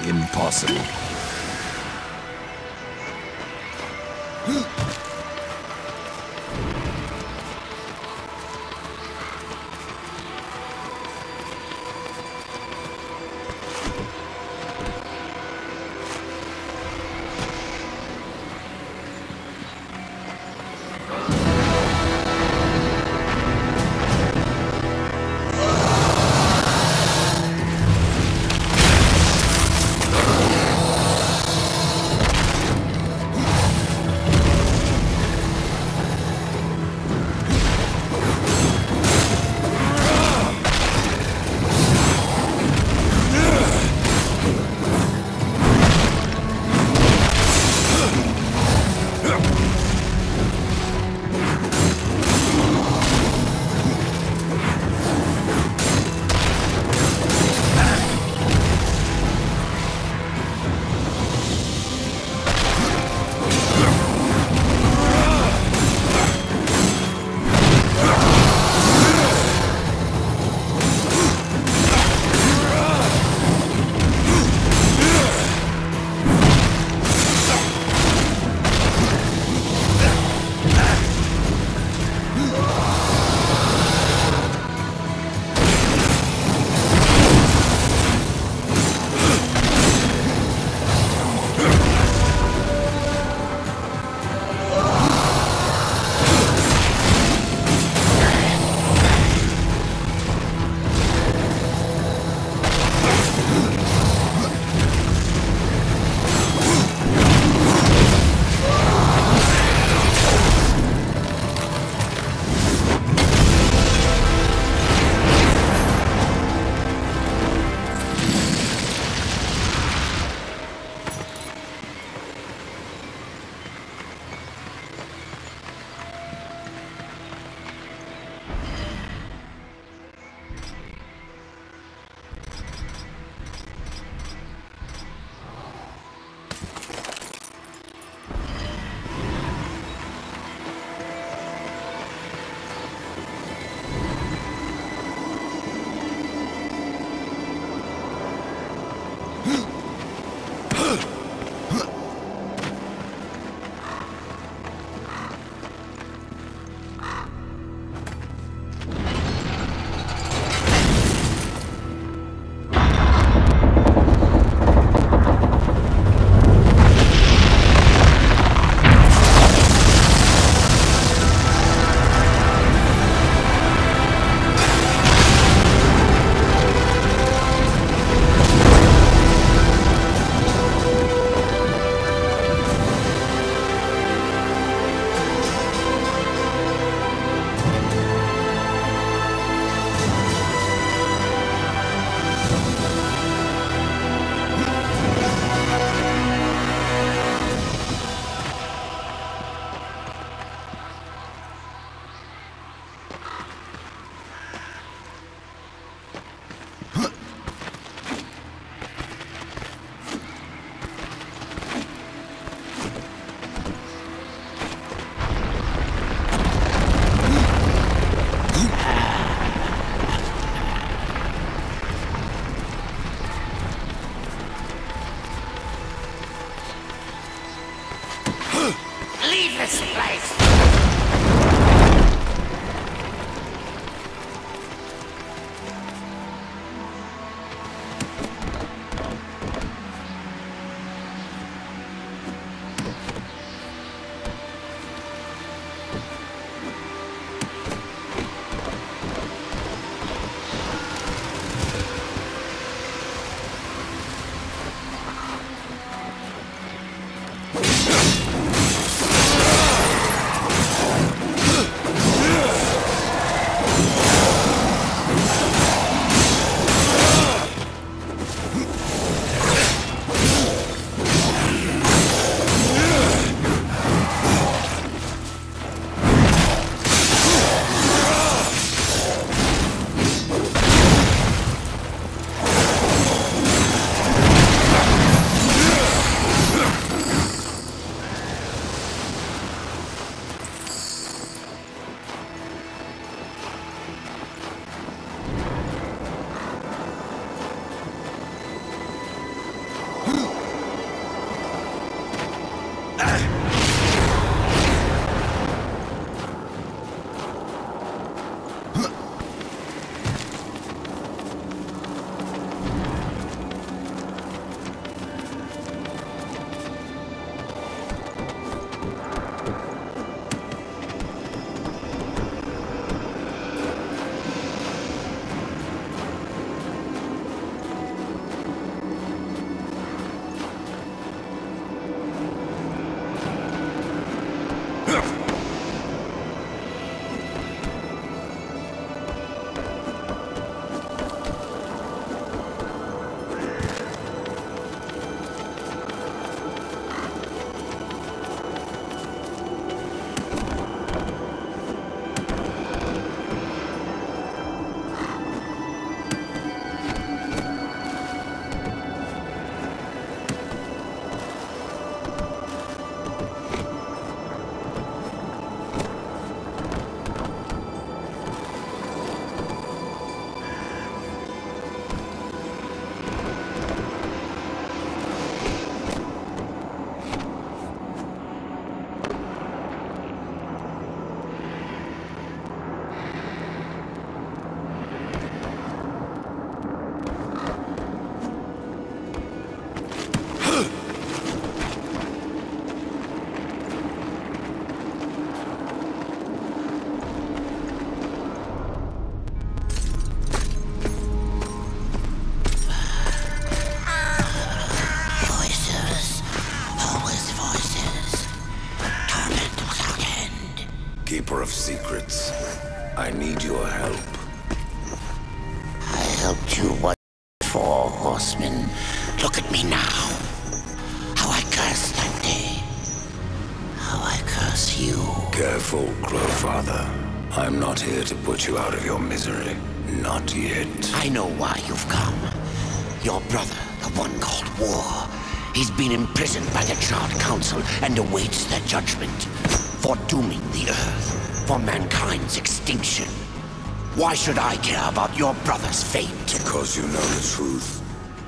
Impossible. secrets. I need your help. I helped you once before, horseman. Look at me now. How I cursed that day. How I curse you. Careful, Crowfather. I'm not here to put you out of your misery. Not yet. I know why you've come. Your brother, the one called War. He's been imprisoned by the Charred Council and awaits their judgment. For dooming the Earth. For mankind's extinction. Why should I care about your brother's fate? Because you know the truth.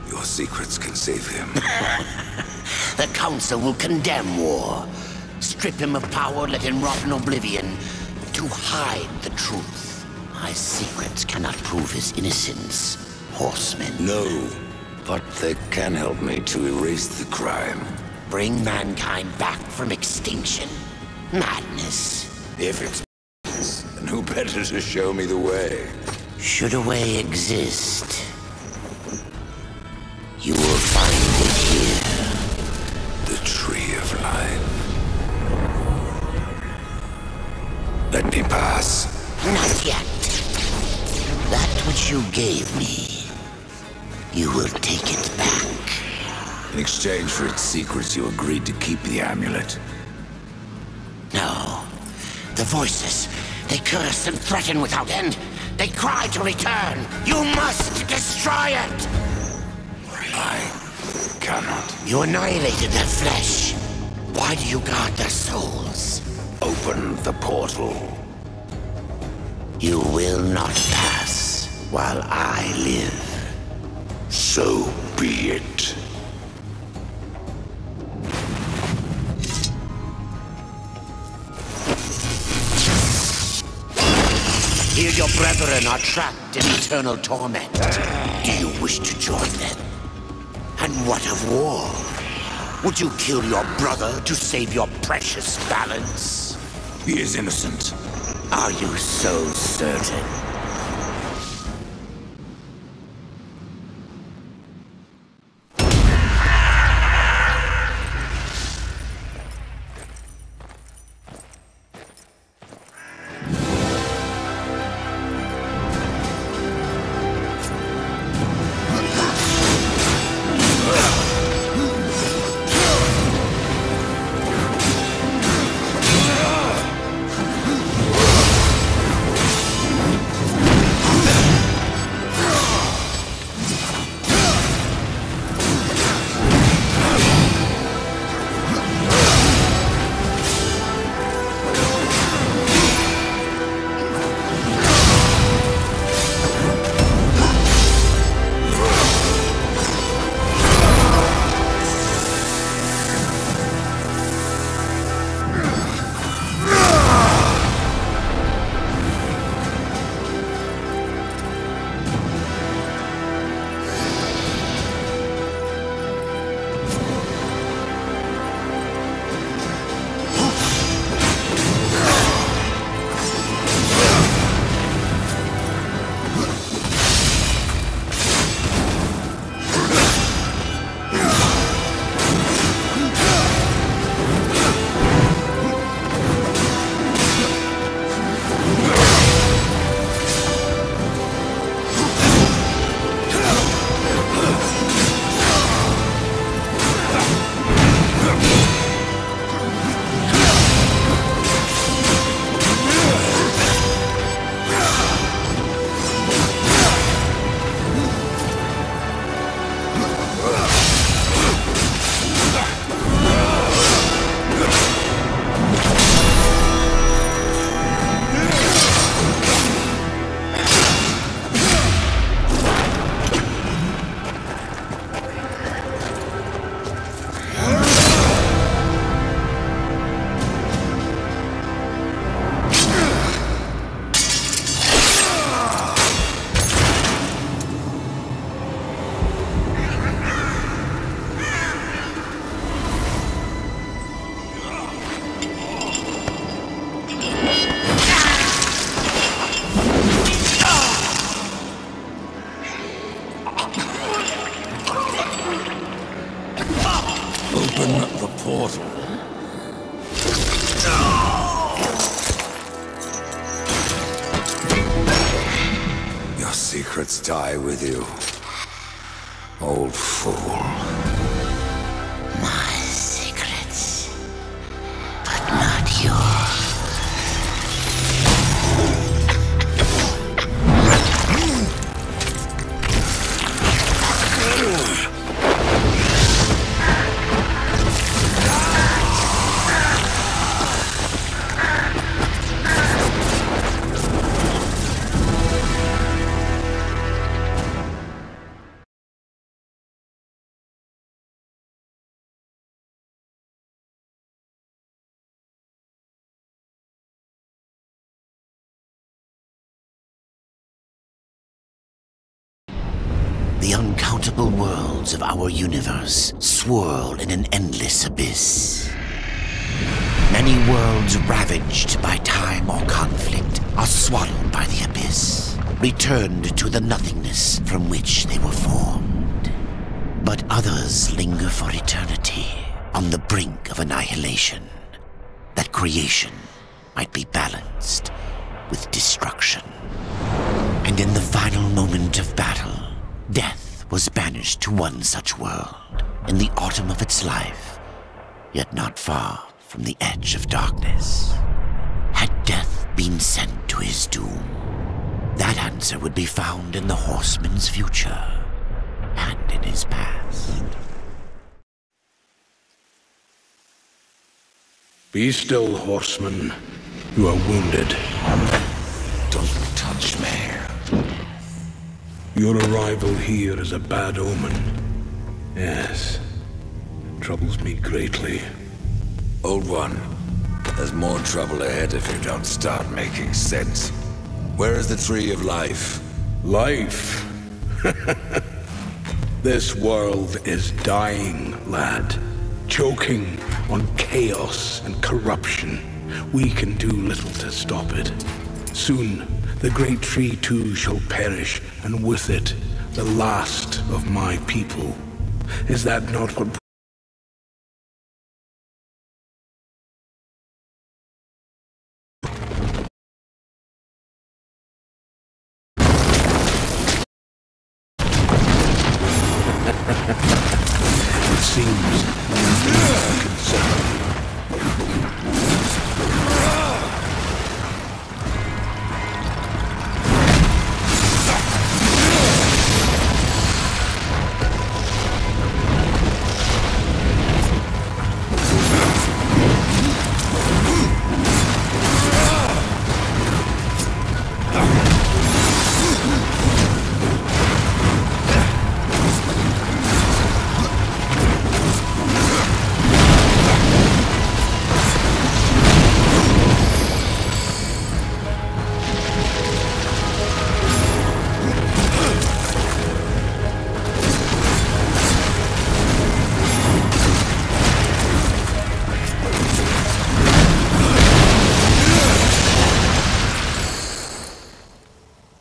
Your secrets can save him. The Council will condemn War. Strip him of power, let him rot in oblivion. To hide the truth. My secrets cannot prove his innocence, horseman. No, but they can help me to erase the crime. Bring mankind back from extinction. Madness. If it's then who better to show me the way? Should a way exist, you will find it here. The Tree of Life. Let me pass. Not yet. That which you gave me, you will take it back. In exchange for its secrets, you agreed to keep the amulet. No. The voices, they curse and threaten without end. They cry to return. You must destroy it! I cannot. You annihilated their flesh. Why do you guard their souls? Open the portal. You will not pass while I live. So be it. Here your brethren are trapped in eternal torment. Do you wish to join them? And what of War? Would you kill your brother to save your precious balance? He is innocent. Are you so certain? secrets die with you, old fool. My secrets, but not yours. The uncountable worlds of our universe swirl in an endless abyss. Many worlds ravaged by time or conflict are swallowed by the abyss, returned to the nothingness from which they were formed. But others linger for eternity on the brink of annihilation, that creation might be balanced with destruction. And in the final moment of battle, death was banished to one such world in the autumn of its life, yet not far from the edge of darkness. Had death been sent to his doom, that answer would be found in the horseman's future and in his past. Be still, horseman. You are wounded. Don't touch me. Your arrival here is a bad omen. Yes. It troubles me greatly. Old one, there's more trouble ahead if you don't start making sense. Where is the tree of life? Life? This world is dying, lad. Choking on chaos and corruption. We can do little to stop it. Soon, the great tree too shall perish, and with it, the last of my people. Is that not what... It seems concerned.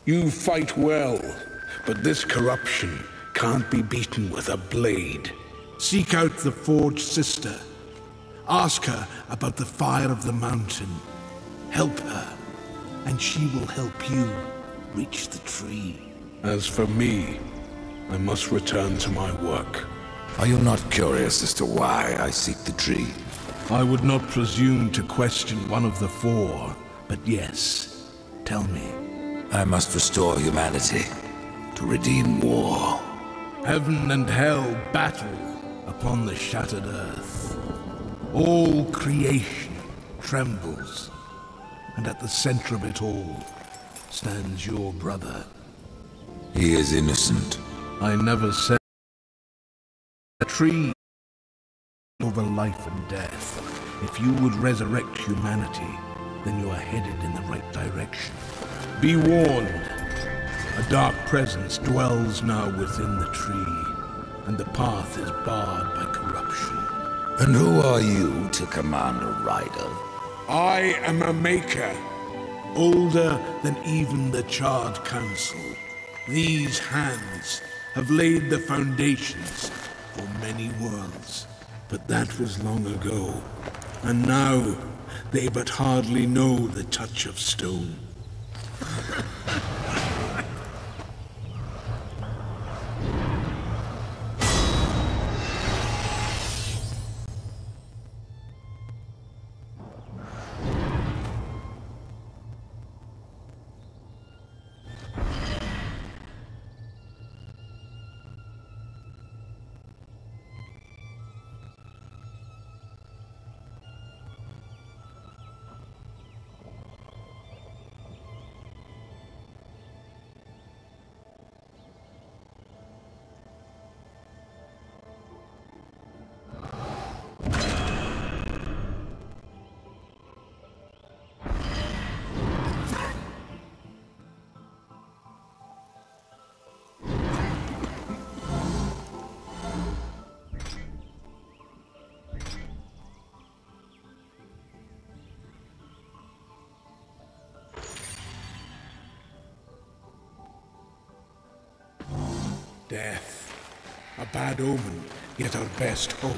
You fight well, but this corruption can't be beaten with a blade. Seek out the Forged Sister. Ask her about the fire of the mountain. Help her, and she will help you reach the tree. As for me, I must return to my work. Are you not curious as to why I seek the tree? I would not presume to question one of the four, but yes, tell me. I must restore humanity, to redeem war. Heaven and hell battle upon the shattered earth. All creation trembles, and at the center of it all stands your brother. He is innocent. I never said a tree over life and death. If you would resurrect humanity, then you are headed in the right direction. Be warned. A dark presence dwells now within the tree, and the path is barred by corruption. And who are you to command a rider? I am a maker, older than even the Charred Council. These hands have laid the foundations for many worlds, but that was long ago, and now they but hardly know the touch of stone. death. A bad omen, yet our best hope.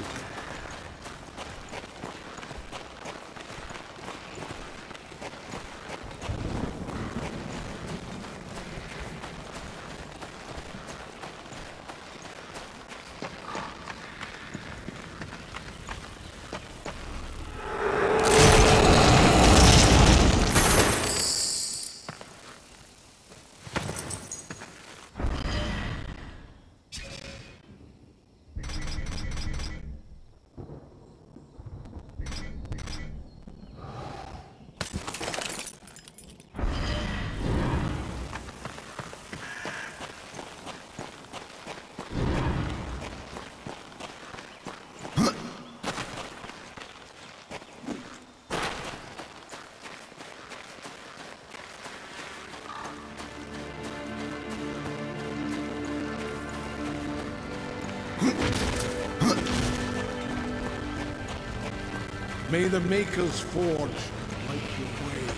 May the Maker's Forge light your way.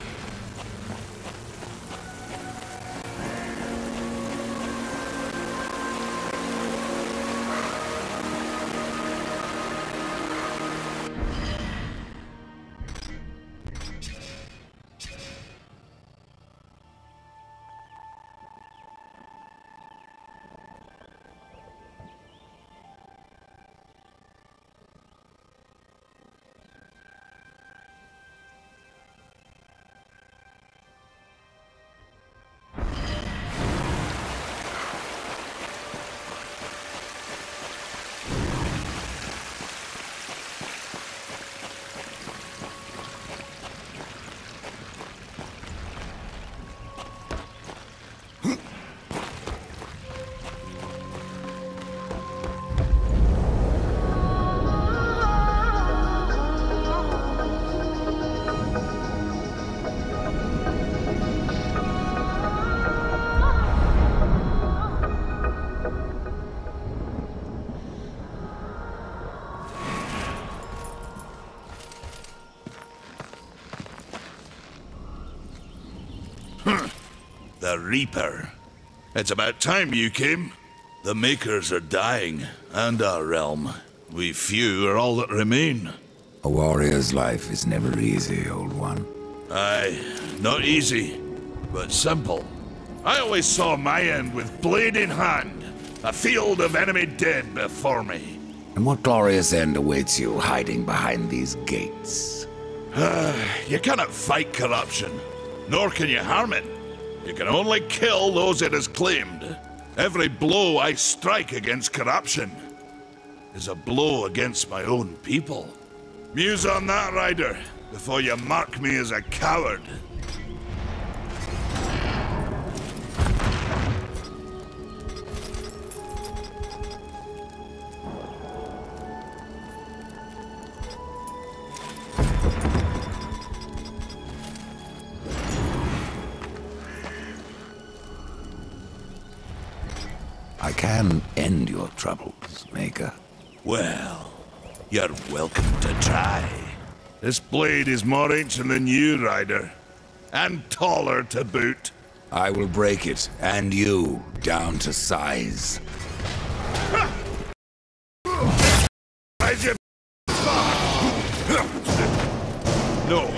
The Reaper. It's about time you came. The Makers are dying, and our realm. We few are all that remain. A warrior's life is never easy, old one. Aye, not easy, but simple. I always saw my end with blade in hand, a field of enemy dead before me. And what glorious end awaits you hiding behind these gates? You cannot fight corruption, nor can you harm it. You can only kill those it has claimed. Every blow I strike against corruption is a blow against my own people. Muse on that, Rider, before you mark me as a coward. I can end your troubles, Maker. Well, you're welcome to try. This blade is more ancient than you, Rider. And taller to boot. I will break it, and you, down to size. As you no.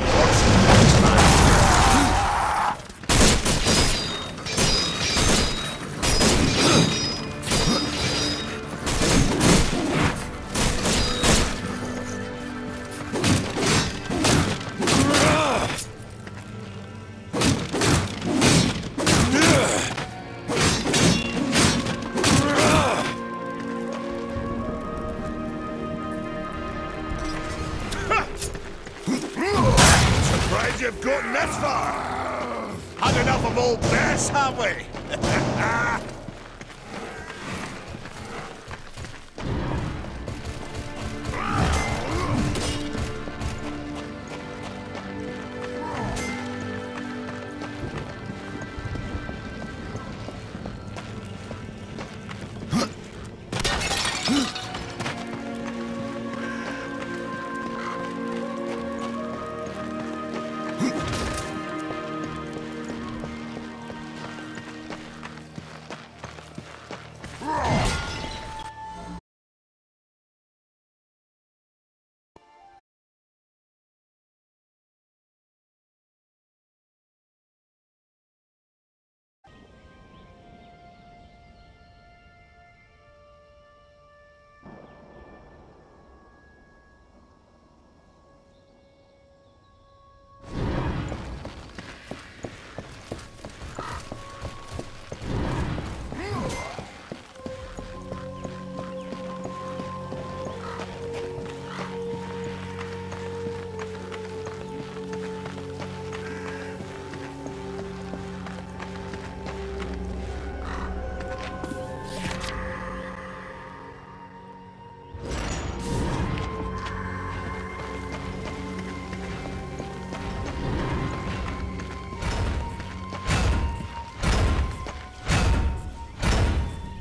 You've gotten this far! Had enough of old Bess, have we?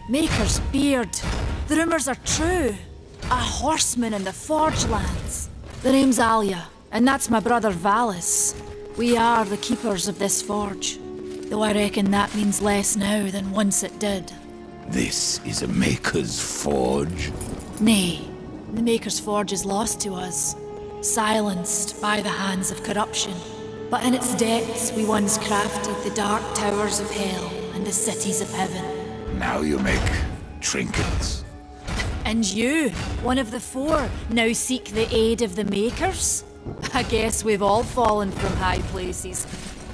Maker's beard. The rumors are true. A horseman in the Forge lands. The name's Alia, and that's my brother Valis. We are the keepers of this forge. Though I reckon that means less now than once it did. This is a Maker's Forge? Nay, the Maker's Forge is lost to us. Silenced by the hands of corruption. But in its depths we once crafted the dark towers of hell and the cities of heaven. Now you make trinkets. And you, one of the four, now seek the aid of the Makers? I guess we've all fallen from high places.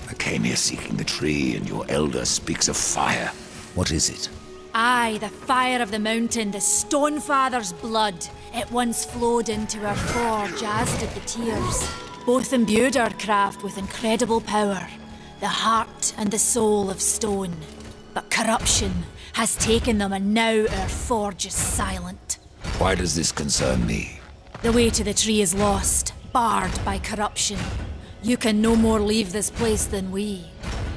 I came here seeking the tree, and your elder speaks of fire. What is it? Aye, the fire of the mountain, the Stonefather's blood. It once flowed into our forge, as did the tears. Both imbued our craft with incredible power, the heart and the soul of stone. But corruption has taken them, and now our forge is silent. Why does this concern me? The way to the tree is lost, barred by corruption. You can no more leave this place than we.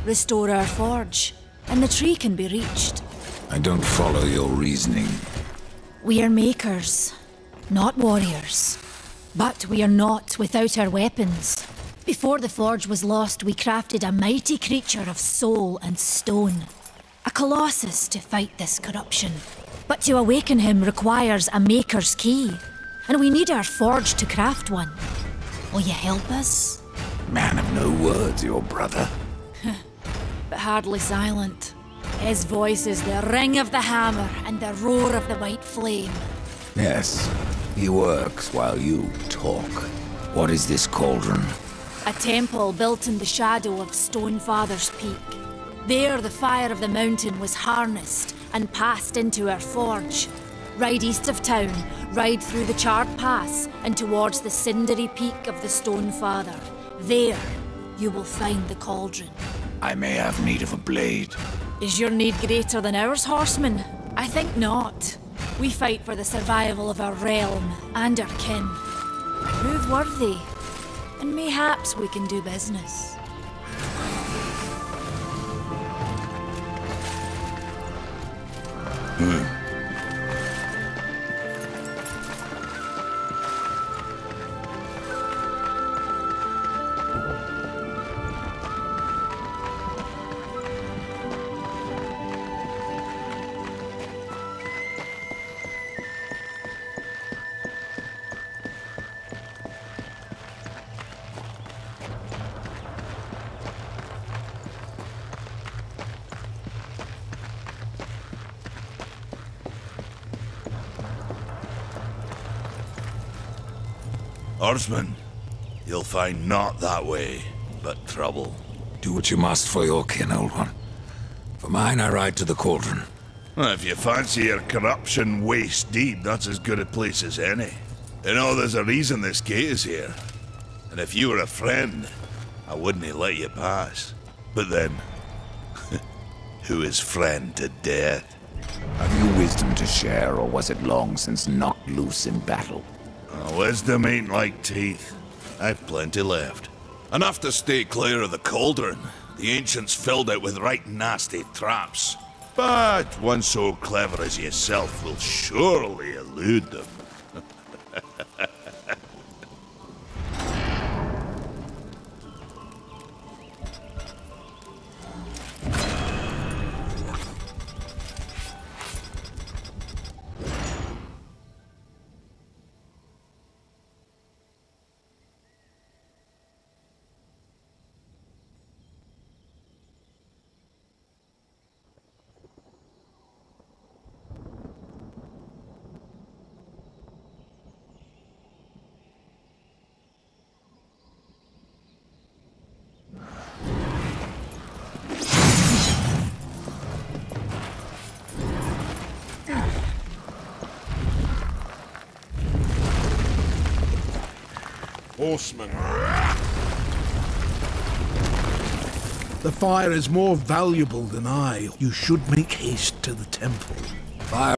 Restore our forge, and the tree can be reached. I don't follow your reasoning. We are makers, not warriors. But we are not without our weapons. Before the forge was lost, we crafted a mighty creature of soul and stone. A colossus to fight this corruption. But to awaken him requires a maker's key. And we need our forge to craft one. Will you help us? Man of no words, your brother. But hardly silent. His voice is the ring of the hammer and the roar of the white flame. Yes, he works while you talk. What is this cauldron? A temple built in the shadow of Stonefather's Peak. There the fire of the mountain was harnessed and passed into our forge. Ride east of town, ride through the charred pass and towards the cindery peak of the Stonefather. There, you will find the cauldron. I may have need of a blade. Is your need greater than ours, horseman? I think not. We fight for the survival of our realm and our kin. Prove worthy, and mayhaps we can do business. Horseman, you'll find not that way, but trouble. Do what you must for your kin, old one. For mine, I ride to the cauldron. Well, if you fancy your corruption waist deep, that's as good a place as any. You know, there's a reason this gate is here. And if you were a friend, I wouldn't let you pass. But then, who is friend to death? Have you wisdom to share, or was it long since knocked loose in battle? Wisdom ain't like teeth. I've plenty left. Enough to stay clear of the cauldron. The ancients filled it with right nasty traps. But one so clever as yourself will surely elude them. Horseman. The fire is more valuable than I. You should make haste to the temple. Fire